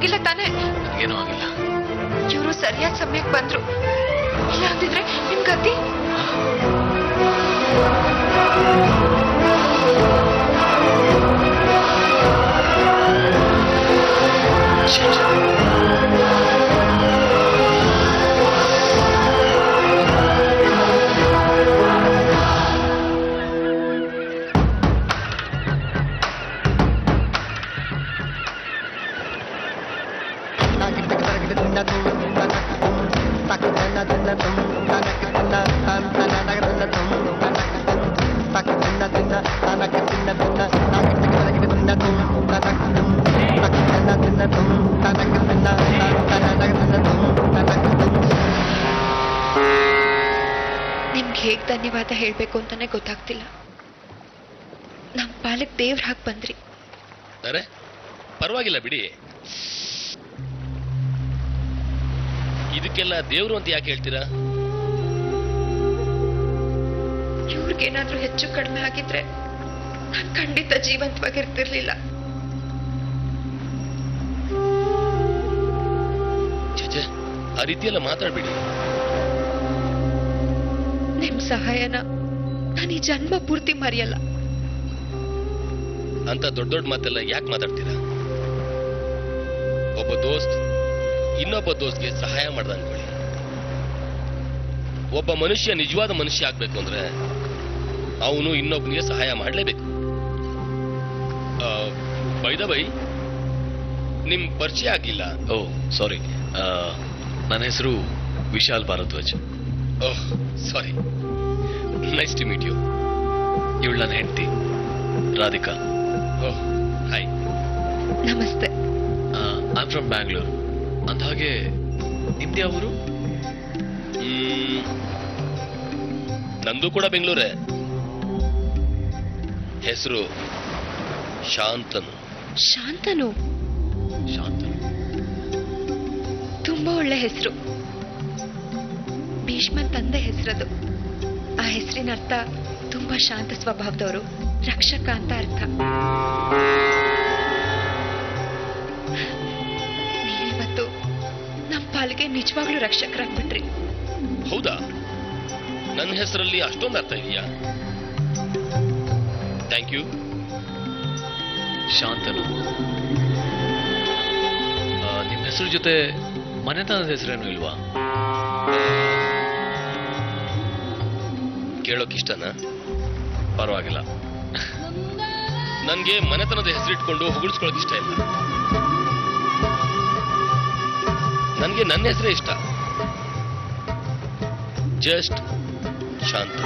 ಆಗಿಲ್ಲ ತಾನೇ? ಏನೂ ಆಗಿಲ್ಲ. ಇವರು ಸರಿಯಾದ ಸಮಯಕ್ಕೆ ಬಂದ್ರು, ಇಲ್ಲ ಅಂದಿದ್ರೆ ನಿಮ್ ಗತಿ. ನಿಮ್ಗೆ ಹೇಗ್ ಧನ್ಯವಾದ ಹೇಳ್ಬೇಕು ಅಂತಾನೆ ಗೊತ್ತಾಗ್ತಿಲ್ಲ. ನಮ್ ಪಾಲಕ್ ದೇವ್ರ ಹಾಕ್ ಬಂದ್ರಿ. ಅರೆ ಪರವಾಗಿಲ್ಲ ಬಿಡಿ. ಇದಕ್ಕೆಲ್ಲ ದೇವ್ರು ಅಂತ ಯಾಕೆ ಹೇಳ್ತೀರಾ? ಇವ್ರಿಗೇನಾದ್ರೂ ಹೆಚ್ಚು ಕಡಿಮೆ ಆಗಿದ್ರೆ ನಾನ್ ಖಂಡಿತ ಜೀವಂತವಾಗಿರ್ತಿರ್ಲಿಲ್ಲ. ಛೆ, ಆ ರೀತಿಯೆಲ್ಲ ಮಾತಾಡ್ಬಿಡಿ. ನಿಮ್ ಸಹಾಯನ ನಾನು ಈ ಜನ್ಮ ಪೂರ್ತಿ ಮರೆಯಲ್ಲ. ಅಂತ ದೊಡ್ಡ ದೊಡ್ಡ ಮಾತೆಲ್ಲ ಯಾಕೆ ಮಾತಾಡ್ತೀರಾ? ಒಬ್ಬ ದೋಸ್ತ್ ಇನ್ನೊಬ್ಬ ದೋಸ್ತ್ಗೆ ಸಹಾಯ ಮಾಡ್ದ ಅನ್ಕೊಳ್ಳಿ. ಒಬ್ಬ ಮನುಷ್ಯ ನಿಜವಾದ ಮನುಷ್ಯ ಆಗ್ಬೇಕು ಅಂದ್ರೆ ಅವನು ಇನ್ನೊಬ್ಬನಿಗೆ ಸಹಾಯ ಮಾಡಲೇಬೇಕು. ಬೈ ದ ಬೈ, ನಿಮ್ ಪರಿಚಯ ಆಗಿಲ್ಲ. ಓ ಸಾರಿ, ನನ್ನ ಹೆಸರು ವಿಶಾಲ್ ಭಾರದ್ವಾಜ್. ಓಹ್ ಸಾರಿ, ನೈಸ್ ಟು ಮೀಟ್ ಯು. ಇವಳು ನನ್ನ ಹೆಂಡತಿ ರಾಧಿಕಾ. ಓಹ್ ಹಾಯ್. ನಮಸ್ತೆ. I from Bangalore. ಅಂದ ಹಾಗೆ ನಿಮ್ದು ಯಾವ ಊರು? ನಂದು ಕೂಡ ಬೆಂಗಳೂರೇ. ಹೆಸರು ಶಾಂತನು. ಶಾಂತನು? ಶಾಂತನು ತುಂಬಾ ಒಳ್ಳೆ ಹೆಸರು. ಭೀಷ್ಮನ್ ತಂದೆ ಹೆಸರದು. ಆ ಹೆಸರಿನ ಅರ್ಥ ತುಂಬಾ ಶಾಂತ ಸ್ವಭಾವದವರು, ರಕ್ಷಕ ಅಂತ ಅರ್ಥ. ನೀವಿವತ್ತು ನಮ್ಮ ಪಾಲಿಗೆ ನಿಜವಾಗ್ಲೂ ರಕ್ಷಕರಾಗ್ಬಿಟ್ರಿ. ಹೌದಾ? ನನ್ನ ಹೆಸರಲ್ಲಿ ಅಷ್ಟೊಂದು ಅರ್ಥ ಇದೆಯಾ? Thank you. ಶಾಂತನು, ನಿಮ್ಮ ಹೆಸರು ಜೊತೆ ಮನೆತನದ ಹೆಸರೇನು ಇಲ್ವಾ? ಕೇಳೋಕಿಷ್ಟನಾ? ಪರವಾಗಿಲ್ಲ. ನನ್ಗೆ ಮನೆತನದ ಹೆಸರಿಟ್ಕೊಂಡು ಹೊಗಳಿಸ್ಕೊಳ್ಳೋಕೆ ಇಷ್ಟ ಇಲ್ಲ. ನನ್ಗೆ ನನ್ನ ಹೆಸರೇ ಇಷ್ಟ. ಜಸ್ಟ್ ಶಾಂತ.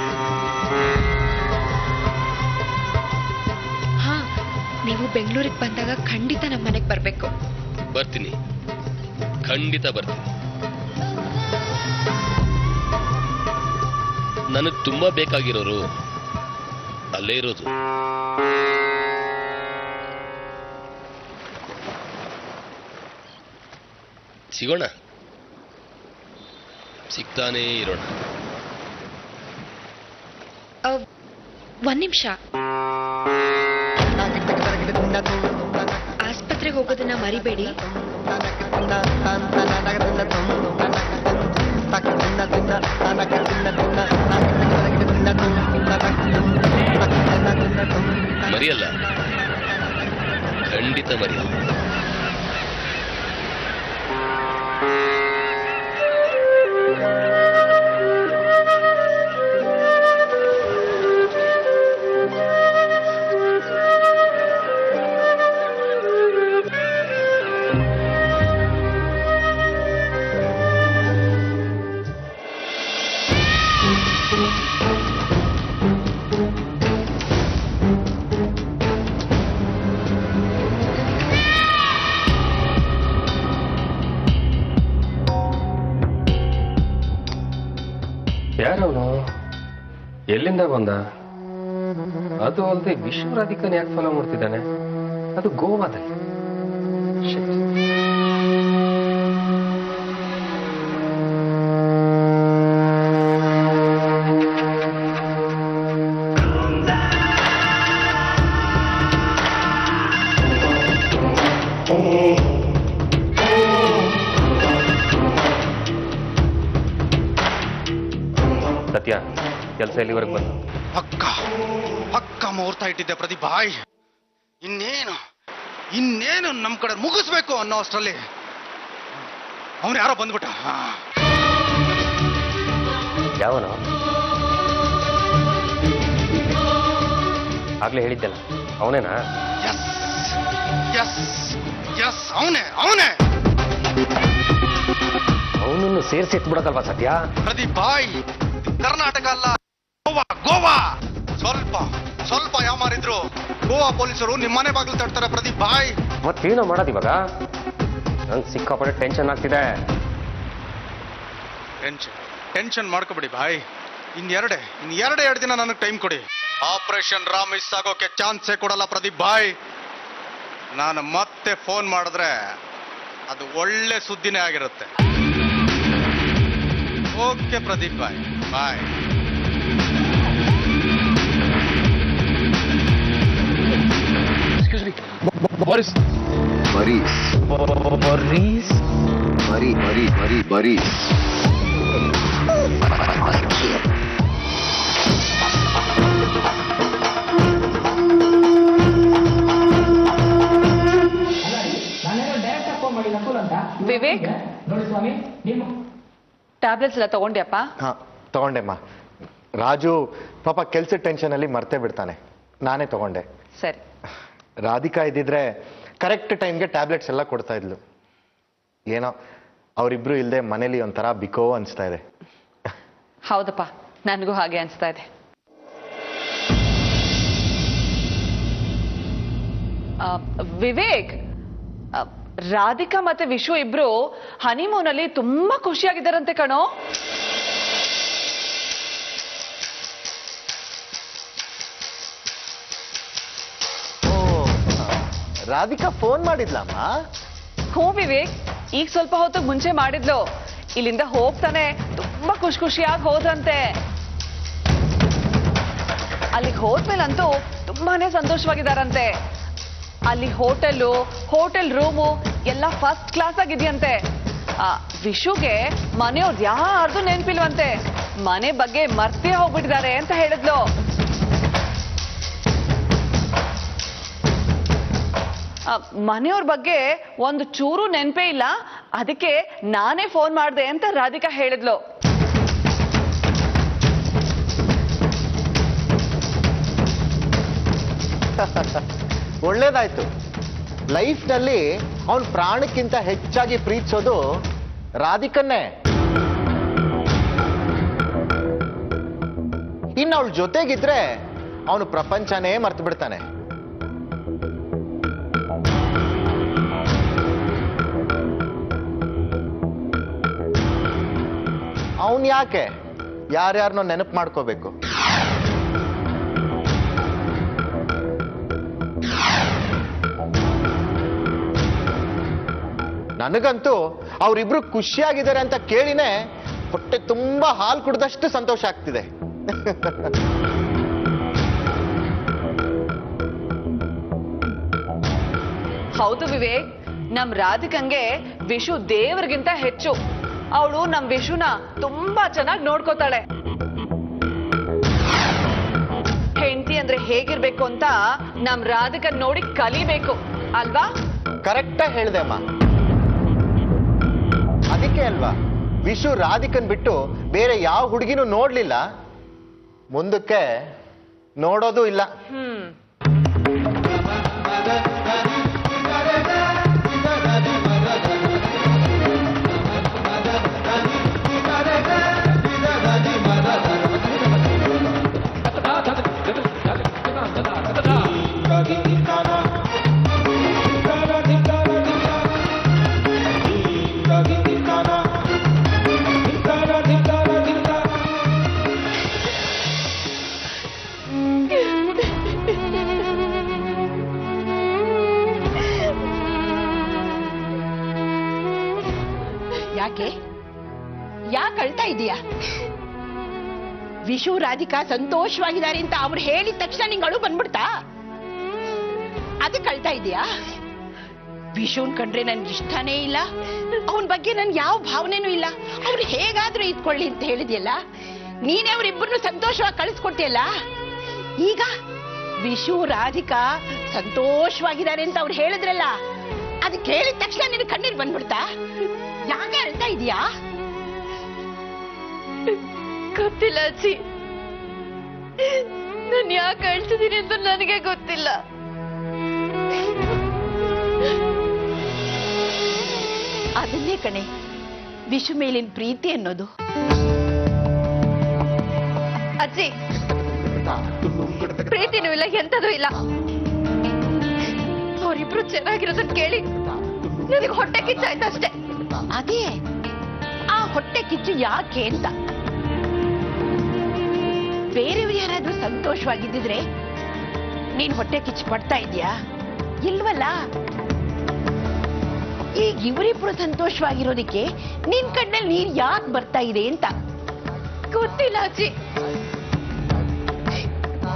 ಹಾ, ನೀವು ಬೆಂಗಳೂರಿಗೆ ಬಂದಾಗ ಖಂಡಿತ ನಮ್ಮ ಮನೆಗೆ ಬರ್ಬೇಕು. ಬರ್ತೀನಿ, ಖಂಡಿತ ಬರ್ತೀನಿ. ನನಗೆ ತುಂಬಾ ಬೇಕಾಗಿರೋರು ಅಲ್ಲೇ ಇರೋದು. ಸಿಗೋಣ, ಸಿಗ್ತಾನೇ ಇರೋಣ. ಒಂದ್ ನಿಮಿಷ. ಆಸ್ಪತ್ರೆಗೆ ಹೋಗೋದನ್ನ ಮರಿಬೇಡಿ. ಮರಿಯಲ್ಲ, ಖಂಡಿತ ಮರಿಯಲ್ಲ. ಯಾರವನು? ಎಲ್ಲಿಂದ ಬಂದ? ಅದು ಅಲ್ಲದೆ ವಿಶ್ವರಾಧಿಕನ್ ಯಾಕೆ ಫಾಲೋ ಮಾಡ್ತಿದ್ದಾನೆ? ಅದು ಗೋವಾದಲ್ಲಿ. ಸತ್ಯ ಕೆಲಸ ಎಲ್ಲಿವರೆಗೆ ಬಂತು? ಪಕ್ಕ ಮುಹೂರ್ತ ಇಟ್ಟಿದ್ದೆ ಪ್ರದೀಪ್ ಬಾಯ್. ಇನ್ನೇನು ನಮ್ ಕಡೆ ಮುಗಿಸ್ಬೇಕು ಅನ್ನೋ ಅಷ್ಟರಲ್ಲಿ ಅವನು ಯಾರೋ ಬಂದ್ಬಿಟ್ಟ. ಯಾವನು? ಆಗ್ಲೇ ಹೇಳಿದ್ದಲ್ಲ, ಅವನೇನಾ? ಎಸ್ ಅವನೇ. ಅವನನ್ನು ಸೇರಿಸಿ ಎತ್ಬಿಡೋದಲ್ವಾ ಸತ್ಯ? ಪ್ರದೀಪ್ ಬಾಯ್, ಕರ್ನಾಟಕ ಅಲ್ಲ ಗೋವಾ. ಸ್ವಲ್ಪ ಯಾಮಾರಿದ್ರು ಗೋವಾ ಪೊಲೀಸರು ನಿಮ್ಮನೆ ಬಾಗಿಲು ತಡ್ತಾರೆ ಪ್ರದೀಪ್ ಬಾಯ್. ಮತ್ತೇನೋ ಮಾಡೋದು ಇವಾಗ? ನಂಗೆ ಸಿಕ್ಕಾಪಟ್ಟೆ ಟೆನ್ಷನ್ ಆಗ್ತಿದೆ. ಟೆನ್ಷನ್ ಮಾಡ್ಕೊಬಿಡಿ ಬಾಯ್. ಎರಡು ದಿನ ನನಗೆ ಟೈಮ್ ಕೊಡಿ. ಆಪರೇಷನ್ ರಾಮ್ ಮಿಸ್ ಆಗೋಕೆ ಚಾನ್ಸೇ ಕೊಡಲ್ಲ ಪ್ರದೀಪ್ ಬಾಯ್. ನಾನು ಮತ್ತೆ ಫೋನ್ ಮಾಡಿದ್ರೆ ಅದು ಒಳ್ಳೆ ಸುದ್ದಿನೇ ಆಗಿರುತ್ತೆ. ಓಕೆ ಪ್ರದೀಪ್ ಬಾಯ್, ಬಾಯ್. Boris. ವಿವೇಕ್, ಟ್ಯಾಬ್ಲೆಟ್ಸ್ ಎಲ್ಲ ತಗೊಂಡ್ಯಪ್ಪ? ಹಾ ತಗೊಂಡೆಮ್ಮ. ರಾಜು ಪಾಪ ಕೆಲ್ಸದ ಟೆನ್ಷನ್ ಅಲ್ಲಿ ಮರ್ತೇ ಬಿಡ್ತಾನೆ, ನಾನೇ ತಗೊಂಡೆ. ಸರಿ. ರಾಧಿಕಾ ಇದ್ದಿದ್ರೆ ಕರೆಕ್ಟ್ ಟೈಮ್ಗೆ ಟ್ಯಾಬ್ಲೆಟ್ಸ್ ಎಲ್ಲ ಕೊಡ್ತಾ ಇದ್ಲು. ಏನೋ ಅವರಿಬ್ರು ಇಲ್ಲದೆ ಮನೇಲಿ ಒಂಥರ ಬಿಕೋ ಅನಿಸ್ತಾ ಇದೆ. ಹೌದಪ್ಪ, ನನಗೂ ಹಾಗೆ ಅನಿಸ್ತಾ ಇದೆ. ವಿವೇಕ್, ರಾಧಿಕಾ ಮತ್ತೆ ವಿಶ್ವ ಇಬ್ರು ಹನಿಮೂನ್ ಅಲ್ಲಿ ತುಂಬಾ ಖುಷಿಯಾಗಿದ್ದಾರಂತೆ ಕಣೋ. ರಾಧಿಕಾ ಫೋನ್ ಮಾಡಿದ್ಲಮ್ಮ? ಹ್ಞೂ ವಿವೇಕ್, ಈಗ ಸ್ವಲ್ಪ ಹೊತ್ತು ಮುಂಚೆ ಮಾಡಿದ್ಲು. ಇಲ್ಲಿಂದ ಹೋಗ್ತಾನೆ ತುಂಬಾ ಖುಷಿಯಾಗಿ ಹೋದ್ರಂತೆ. ಅಲ್ಲಿಗೆ ಹೋದ್ಮೇಲಂತೂ ತುಂಬಾನೇ ಸಂತೋಷವಾಗಿದ್ದಾರಂತೆ. ಅಲ್ಲಿ ಹೋಟೆಲ್ ರೂಮು ಎಲ್ಲ ಫಸ್ಟ್ ಕ್ಲಾಸ್ ಆಗಿದೆಯಂತೆ. ವಿಶುಗೆ ಮನೆಯವ್ರದ್ದು ಯಾರ್ದು ನೆನಪಿಲ್ವಂತೆ. ಮನೆ ಬಗ್ಗೆ ಮರ್ತೇ ಹೋಗ್ಬಿಟ್ಟಿದ್ದಾರೆ ಅಂತ ಹೇಳಿದ್ಲು. ಮನೆಯವ್ರ ಬಗ್ಗೆ ಒಂದು ಚೂರು ನೆನಪೇ ಇಲ್ಲ, ಅದಕ್ಕೆ ನಾನೇ ಫೋನ್ ಮಾಡಿದೆ ಅಂತ ರಾಧಿಕಾ ಹೇಳಿದ್ಲು. ಒಳ್ಳೇದಾಯ್ತು. ಲೈಫ್ನಲ್ಲಿ ಅವನ ಪ್ರಾಣಕ್ಕಿಂತ ಹೆಚ್ಚಾಗಿ ಪ್ರೀತಿಸೋದು ರಾಧಿಕನ್ನೇ. ಇನ್ನು ಅವಳ ಜೊತೆಗಿದ್ರೆ ಅವನು ಪ್ರಪಂಚನೇ ಮರ್ತು ಬಿಡ್ತಾನೆ. ಅವನ್ ಯಾಕೆ ಯಾರ್ಯಾರನ್ನೋ ನೆನಪು ಮಾಡ್ಕೋಬೇಕು? ನನಗಂತೂ ಅವರಿಬ್ರು ಖುಷಿಯಾಗಿದ್ದಾರೆ ಅಂತ ಕೇಳಿನೇ ಹೊಟ್ಟೆ ತುಂಬಾ ಹಾಲು ಕುಡ್ದಷ್ಟು ಸಂತೋಷ ಆಗ್ತಿದೆ. ಹೌದು ವಿವೇಕ್, ನಮ್ ರಾಧಿಕಂಗೆ ವಿಶು ದೇವರಿಗಿಂತ ಹೆಚ್ಚು. ಅವಳು ನಮ್ ವಿಶುನ ತುಂಬಾ ಚೆನ್ನಾಗಿ ನೋಡ್ಕೋತಾಳೆ. ಹೆಂಡತಿ ಅಂದ್ರೆ ಹೇಗಿರ್ಬೇಕು ಅಂತ ನಮ್ ರಾಧಿಕನ್ ನೋಡಿ ಕಲಿಬೇಕು ಅಲ್ವಾ? ಕರೆಕ್ಟಾಗಿ ಹೇಳ್ದೆ ಅಮ್ಮ. ಅದಕ್ಕೆ ಅಲ್ವಾ ವಿಶು ರಾಧಿಕನ್ ಬಿಟ್ಟು ಬೇರೆ ಯಾವ ಹುಡುಗಿನೂ ನೋಡ್ಲಿಲ್ಲ, ಮುಂದಕ್ಕೆ ನೋಡೋದು ಇಲ್ಲ. ಯಾಕೆ ಅಳ್ತಾ ಇದೀಯಾ? ವಿಶು ರಾಧಿಕಾ ಸಂತೋಷವಾಗಿದ್ದಾರೆ ಅಂತ ಅವ್ರು ಹೇಳಿದ ತಕ್ಷಣ ನಿಂಗಳು ಬಂದ್ಬಿಡ್ತಾ? ಅದಕ್ಕೆ ಅಳ್ತಾ ಇದೀಯಾ? ವಿಶುನ್ ಕಂಡ್ರೆ ನನ್ಗೆ ಇಷ್ಟನೇ ಇಲ್ಲ, ಅವನ ಬಗ್ಗೆ ನನ್ಗೆ ಯಾವ ಭಾವನೆನೂ ಇಲ್ಲ. ಅವ್ರು ಹೇಗಾದ್ರೂ ಇದ್ಕೊಳ್ಳಿ ಅಂತ ಹೇಳಿದ್ಯಲ್ಲ, ನೀನೇ ಅವ್ರಿಬ್ಬರನ್ನು ಸಂತೋಷವಾಗಿ ಕಳಿಸ್ಕೊಟ್ಟಿಯಲ್ಲ. ಈಗ ವಿಶು ರಾಧಿಕಾ ಸಂತೋಷವಾಗಿದ್ದಾರೆ ಅಂತ ಅವ್ರು ಹೇಳಿದ್ರಲ್ಲ, ಅದು ಕೇಳಿದ ತಕ್ಷಣ ನಿನ್ ಕಣ್ಣೀರ್ ಬಂದ್ಬಿಡ್ತಾ? ಯಾಕೆ ಅಳ್ತಾ ಇದೀಯಾ? ಗೊತ್ತಿಲ್ಲ ಅಜ್ಜಿ, ನಾನು ಯಾಕೆ ಅಳ್ತಿದ್ದೀನಿ ಅಂತ ನನಗೆ ಗೊತ್ತಿಲ್ಲ. ಅದನ್ನೇ ಕಣೆ ವಿಶು ಮೇಲಿನ ಪ್ರೀತಿ ಅನ್ನೋದು. ಅಜ್ಜಿ, ಪ್ರೀತಿನೂ ಇಲ್ಲ, ಎಂತದೂ ಇಲ್ಲ. ಅವರಿಬ್ರು ಚೆನ್ನಾಗಿರೋದನ್ನ ಕೇಳಿ ನನಗೆ ಹೊಟ್ಟೆ ಕಿಚ್ಚಾಯ್ತು ಅಷ್ಟೇ. ಅದೇ ಆ ಹೊಟ್ಟೆ ಕಿಚ್ಚು ಯಾಕೆ ಅಂತ. ಬೇರೆಯವ್ರು ಯಾರಾದ್ರೂ ಸಂತೋಷವಾಗಿದ್ದಿದ್ರೆ ನೀನ್ ಹೊಟ್ಟೆ ಕಿಚ್ಚು ಪಡ್ತಾ ಇದೀಯಾ? ಇಲ್ವಲ್ಲ. ಈಗ ಇವರಿಬ್ರು ಸಂತೋಷವಾಗಿರೋದಿಕ್ಕೆ ನಿನ್ ಕಣ್ಣಲ್ಲಿ ನೀರ್ ಯಾಕೆ ಬರ್ತಾ ಇದೆ ಅಂತ. ಗೊತ್ತಿಲ್ಲ ಅಜ್ಜಿ,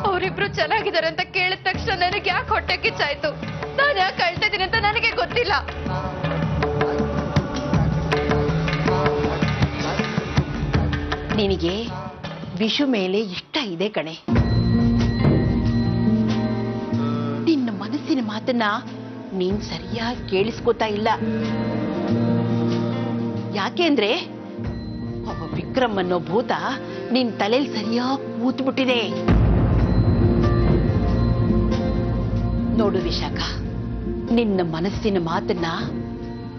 ಅವರಿಬ್ರು ಚೆನ್ನಾಗಿದ್ದಾರೆ ಅಂತ ಕೇಳಿದ ತಕ್ಷಣ ನನಗೆ ಯಾಕೆ ಹೊಟ್ಟೆ ಕಿಚ್ಚಾಯ್ತು, ನಾನು ಯಾಕೆ ಅಳ್ತಾ ಇದ್ದೀನಿ ಅಂತ ನನಗೆ ಗೊತ್ತಿಲ್ಲ. ನಿನಗೆ ವಿಶು ಮೇಲೆ ಇಷ್ಟ ಇದೆ ಕಣೆ. ನಿನ್ನ ಮನಸ್ಸಿನ ಮಾತನ್ನ ನೀನ್ ಸರಿಯಾಗಿ ಕೇಳಿಸ್ಕೊತಾ ಇಲ್ಲ. ಯಾಕೆಂದ್ರೆ ವಿಕ್ರಮ್ ಅನ್ನೋ ಭೂತ ನಿನ್ ತಲೆಯಲ್ಲಿ ಸರಿಯಾಗಿ ಕೂತ್ಬಿಟ್ಟಿದೆ. ನೋಡು ವಿಶಾಖ, ನಿನ್ನ ಮನಸ್ಸಿನ ಮಾತನ್ನ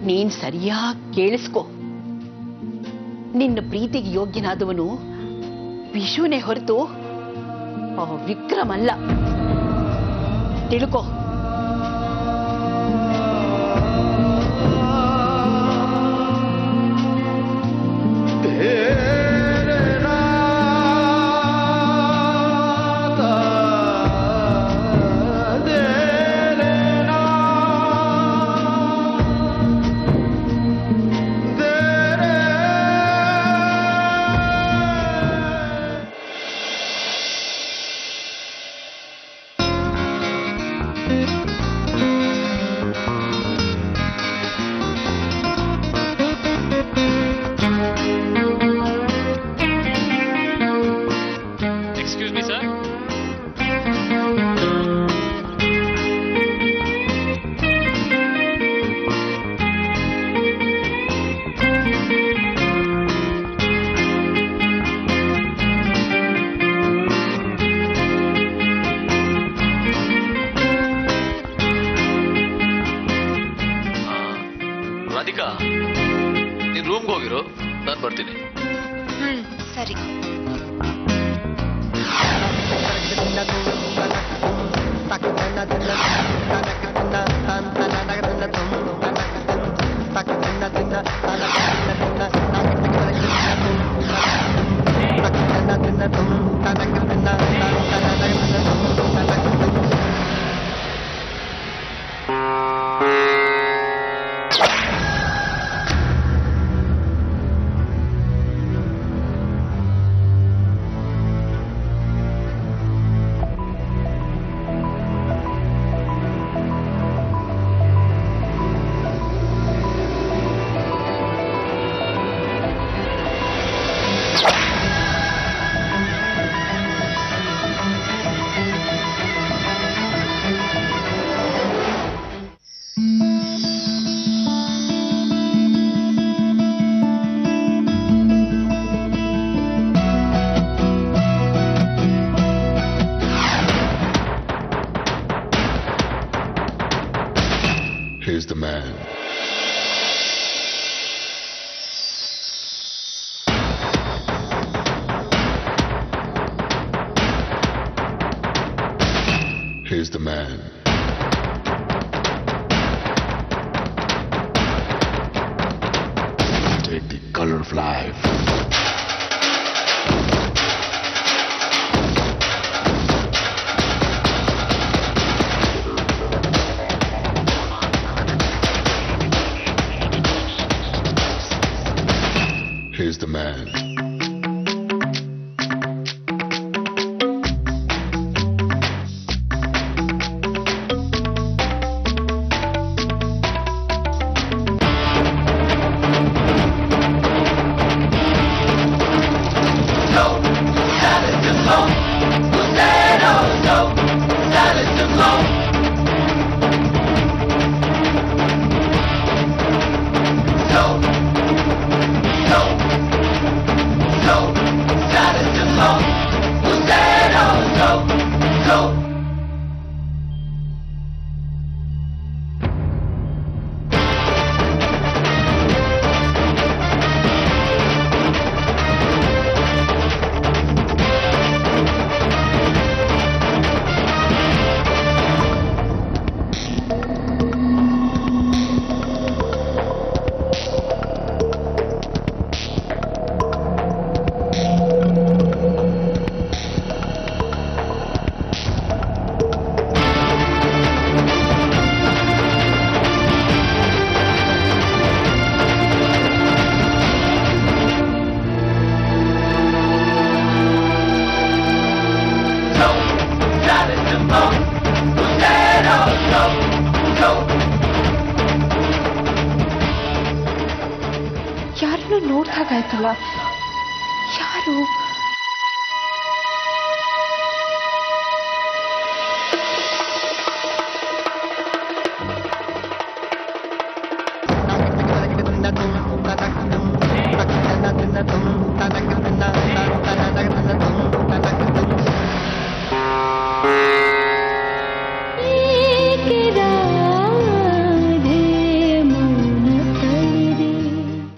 ನೀನ್ ಸರಿಯಾಗಿ ಕೇಳಿಸ್ಕೊ. ನಿನ್ನ ಪ್ರೀತಿಗೆ ಯೋಗ್ಯನಾದವನು ವಿಶುನೇ ಹೊರತು ವಿಕ್ರಮ್ ಅಲ್ಲ, ತಿಳ್ಕೊ. Excuse me sir. ರಾಧಿಕಾ, ನೀನ್ ರೂಮ್ಗೆ ಹೋಗಿರು, ನಾನು ಬರ್ತೀನಿ. ಸರಿ. Here's the man. Here's the man. Take the color of life. Here's the man. No! ಯಾರನ್ನೂ ನೋಡ್ದಾಗಾಯ್ತಲ್ಲ. ಯಾರು? tum